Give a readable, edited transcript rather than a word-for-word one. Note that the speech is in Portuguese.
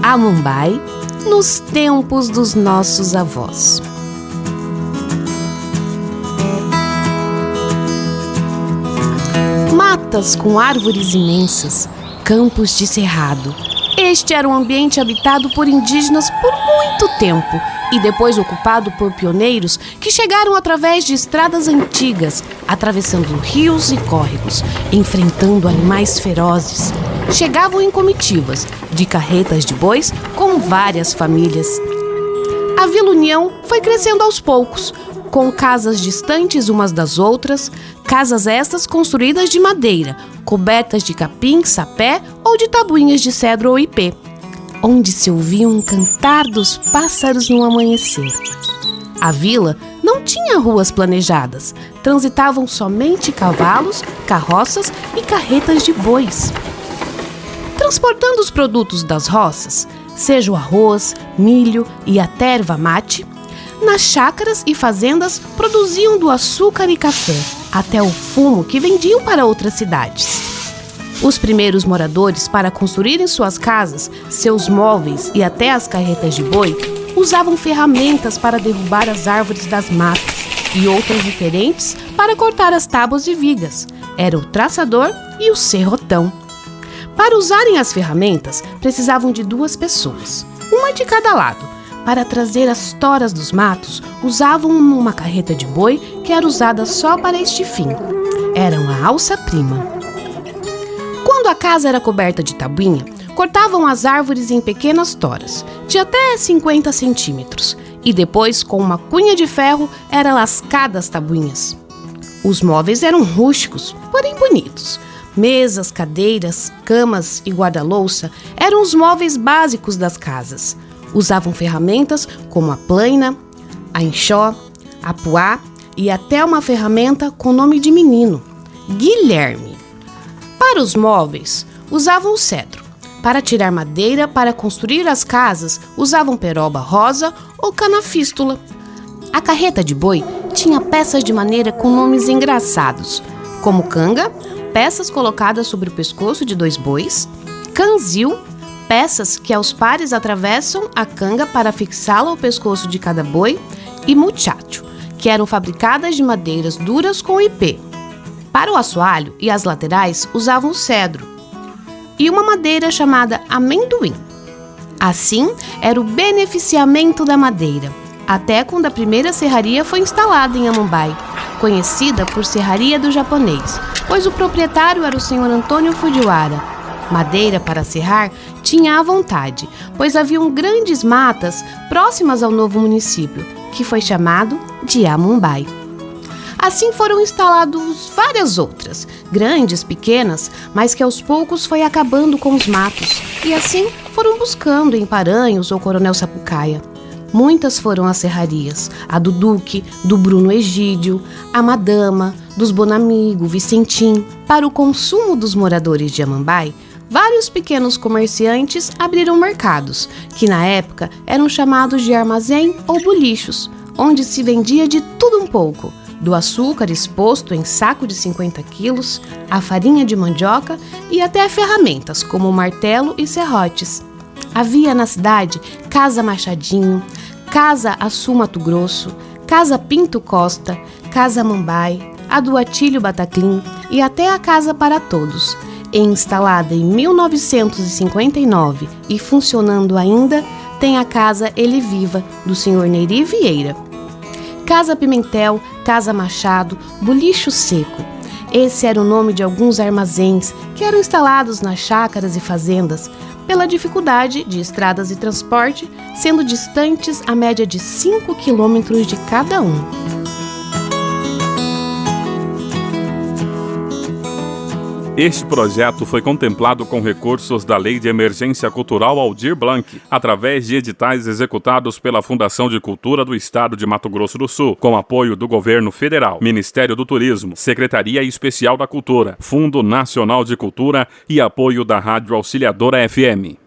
Amambai, nos tempos dos nossos avós. Matas com árvores imensas, campos de cerrado. Este era um ambiente habitado por indígenas por muito tempo e depois ocupado por pioneiros que chegaram através de estradas antigas, atravessando rios e córregos, enfrentando animais ferozes. Chegavam em comitivas de carretas de bois com várias famílias. A Vila União foi crescendo aos poucos, com casas distantes umas das outras, casas estas construídas de madeira, cobertas de capim, sapé ou de tabuinhas de cedro ou ipê, onde se ouvia um cantar dos pássaros no amanhecer. A vila não tinha ruas planejadas, transitavam somente cavalos, carroças e carretas de bois. Transportando os produtos das roças, seja o arroz, milho e até erva mate, nas chácaras e fazendas produziam do açúcar e café, até o fumo que vendiam para outras cidades. Os primeiros moradores, para construírem suas casas, seus móveis e até as carretas de boi, usavam ferramentas para derrubar as árvores das matas e outras diferentes para cortar as tábuas e vigas. Era o traçador e o serrotão. Para usarem as ferramentas, precisavam de 2 pessoas, uma de cada lado. Para trazer as toras dos matos, usavam uma carreta de boi que era usada só para este fim. Era uma alça-prima. Quando a casa era coberta de tabuinha, cortavam as árvores em pequenas toras, de até 50 centímetros, e depois, com uma cunha de ferro, eram lascadas as tabuinhas. Os móveis eram rústicos, porém bonitos. Mesas, cadeiras, camas e guarda-louça eram os móveis básicos das casas. Usavam ferramentas como a plaina, a enxó, a puá e até uma ferramenta com nome de menino, Guilherme. Para os móveis, usavam o cedro. Para tirar madeira para construir as casas, usavam peroba rosa ou canafístula. A carreta de boi tinha peças de maneira com nomes engraçados, como canga, peças colocadas sobre o pescoço de 2 bois, canzil, peças que aos pares atravessam a canga para fixá-la ao pescoço de cada boi, e muchacho, que eram fabricadas de madeiras duras com ipê. Para o assoalho e as laterais usavam cedro e uma madeira chamada amendoim. Assim, era o beneficiamento da madeira, até quando a primeira serraria foi instalada em Amambai, conhecida por Serraria do Japonês, pois o proprietário era o senhor Antônio Fujiwara. Madeira para serrar tinha à vontade, pois haviam grandes matas próximas ao novo município, que foi chamado de Amambai. Assim foram instaladas várias outras, grandes, pequenas, mas que aos poucos foi acabando com os matos, e assim foram buscando em Paranhos ou Coronel Sapucaia. Muitas foram as serrarias, a do Duque, do Bruno Egídio, a Madama, dos Bonamigo, Vicentim. Para o consumo dos moradores de Amambai, vários pequenos comerciantes abriram mercados, que na época eram chamados de armazém ou bolichos, onde se vendia de tudo um pouco, do açúcar exposto em saco de 50 quilos, a farinha de mandioca e até ferramentas como martelo e serrotes. Havia na cidade Casa Machadinho, Casa Açu Mato Grosso, Casa Pinto Costa, Casa Amambai, a do Atílio Bataclim e até a Casa para Todos. Instalada em 1959 e funcionando ainda, tem a Casa Ele Viva, do Sr. Neiri Vieira. Casa Pimentel, Casa Machado, Bolicho Seco. Esse era o nome de alguns armazéns que eram instalados nas chácaras e fazendas, pela dificuldade de estradas e transporte, sendo distantes a média de 5 quilômetros de cada um. Este projeto foi contemplado com recursos da Lei de Emergência Cultural Aldir Blanc, através de editais executados pela Fundação de Cultura do Estado de Mato Grosso do Sul, com apoio do Governo Federal, Ministério do Turismo, Secretaria Especial da Cultura, Fundo Nacional de Cultura e apoio da Rádio Auxiliadora FM.